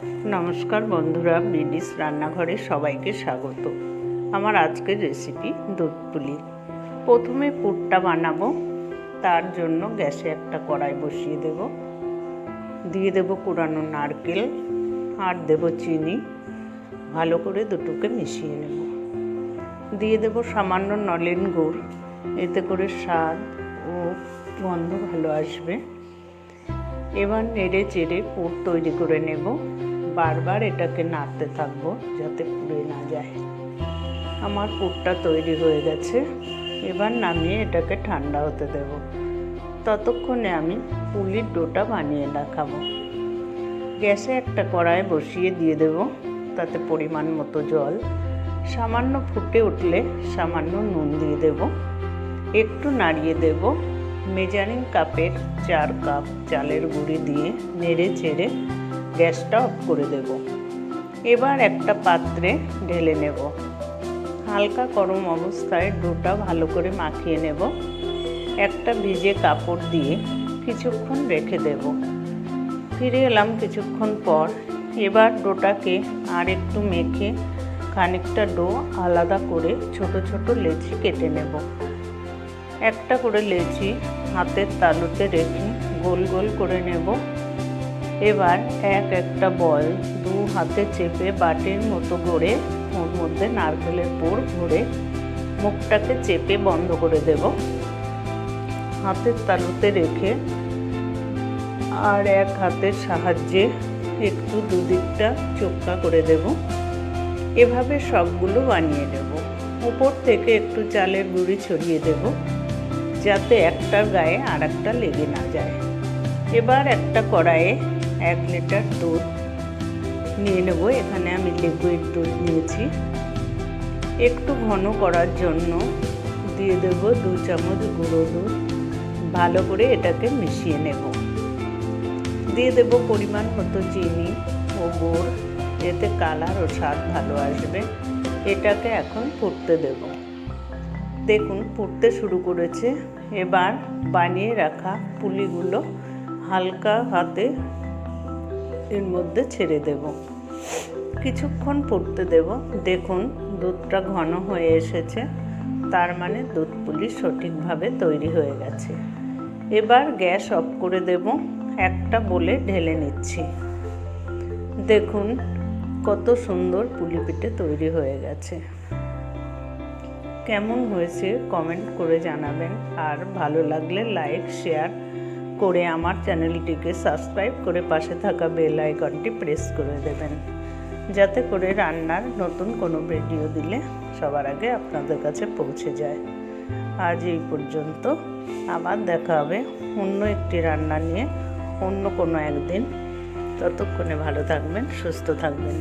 নমস্কার বন্ধুরা, বিডিস রান্নাঘরে সবাইকে স্বাগত। আমার আজকের রেসিপি দুধ পুলি। প্রথমে পুরটা বানাবো। তার জন্য গ্যাসে একটা কড়াই বসিয়ে দেব, দিয়ে দেব কুড়ানো নারকেল আর দেব চিনি। ভালো করে দুটোকে মিশিয়ে নেব। দিয়ে দেব সামান্য নলেন গুড়, এতে করে স্বাদ ও গন্ধ ভালো আসবে। এবার নেড়ে চেড়ে পুর তৈরি করে নেব। বারবার এটাকে নাড়তে থাকবো যাতে পুড়ে না যায়। আমার পুরটা তৈরি হয়ে গেছে। এবার নামিয়ে এটাকে ঠান্ডা হতে দেব। ততক্ষণে আমি পুলির ডোটা বানিয়ে রাখাবো। গ্যাসে একটা কড়াই বসিয়ে দিয়ে দেব, তাতে পরিমাণ মতো জল। সামান্য ফুটে উঠলে সামান্য নুন দিয়ে দেব, একটু নাড়িয়ে দেব। মেজারিং কাপের 4 কাপ চালের গুঁড়ি দিয়ে নেড়ে চেড়ে গ্যাসটা অফ করে দেব। এবার একটা পাত্রে ঢেলে নেব। হালকা গরম অবস্থায় ডোটা ভালো করে মাখিয়ে নেব। একটা ভিজে কাপড় দিয়ে কিছুক্ষণ রেখে দেব। ফিরে এলাম কিছুক্ষণ পর। এবার ডোটাকে আর একটু মেখে খানিকটা ডো আলাদা করে ছোট ছোট লেচি কেটে নেব। একটা করে লেচি হাতের তালুতে রেখে গোল গোল করে নেব। এবার একটা বল 2 হাতে চেপে বাটির মতো করে ওর মধ্যে নারকেলের পুর ভরে মুখটাকে চেপে বন্ধ করে দেব। হাতের তালুতে রেখে আর এক হাতের সাহায্যে একটু দুদিকটা চোক্কা করে দেব। এভাবে সবগুলো বানিয়ে নেব। উপর থেকে একটু চালের গুঁড়ি ছড়িয়ে দেব, যাতে একটার গায়ে আর একটা লেগে না যায়। এবার একটা কড়াইয়ে 1 লিটার দুধ নিয়ে নেব। এখানে আমি লিকুইড দুধ নিয়েছি। একটু ঘন করার জন্য দিয়ে দেব 2 চামচ গুঁড়ো দুধ। ভালো করে এটাকে মিশিয়ে নেব। দিয়ে দেব পরিমাণ মতো চিনি ও গুড়, এতে কালার ও স্বাদ ভালো আসবে। এটাকে এখন ফুটতে দেব। দেখুন ফুটতে শুরু করেছে। এবার বানিয়ে রাখা পুলিগুলো হালকা হাতে এর মধ্যে ছেড়ে দেব। কিছুক্ষণ ফুটতে দেব। দেখুন দুধটা ঘন হয়ে এসেছে, তার মানে দুধ পুলি সঠিকভাবে তৈরি হয়ে গেছে। এবার গ্যাস অফ করে দেব। একটা বলে ঢেলে নিচ্ছি। দেখুন কত সুন্দর পুলি পিঠে তৈরি হয়ে গেছে। কেমন হয়েছে কমেন্ট করে জানাবেন, আর ভালো লাগলে লাইক শেয়ার করে আমার চ্যানেলটিকে সাবস্ক্রাইব করে পাশে থাকা বেল আইকনটি প্রেস করে দেবেন, যাতে করে রান্নার নতুন কোনো ভিডিও দিলে সবার আগে আপনাদের কাছে পৌঁছে যায়। আজ এই পর্যন্ত। আবার দেখা হবে অন্য একটি রান্না নিয়ে অন্য কোনো একদিন। ততক্ষণে ভালো থাকবেন, সুস্থ থাকবেন।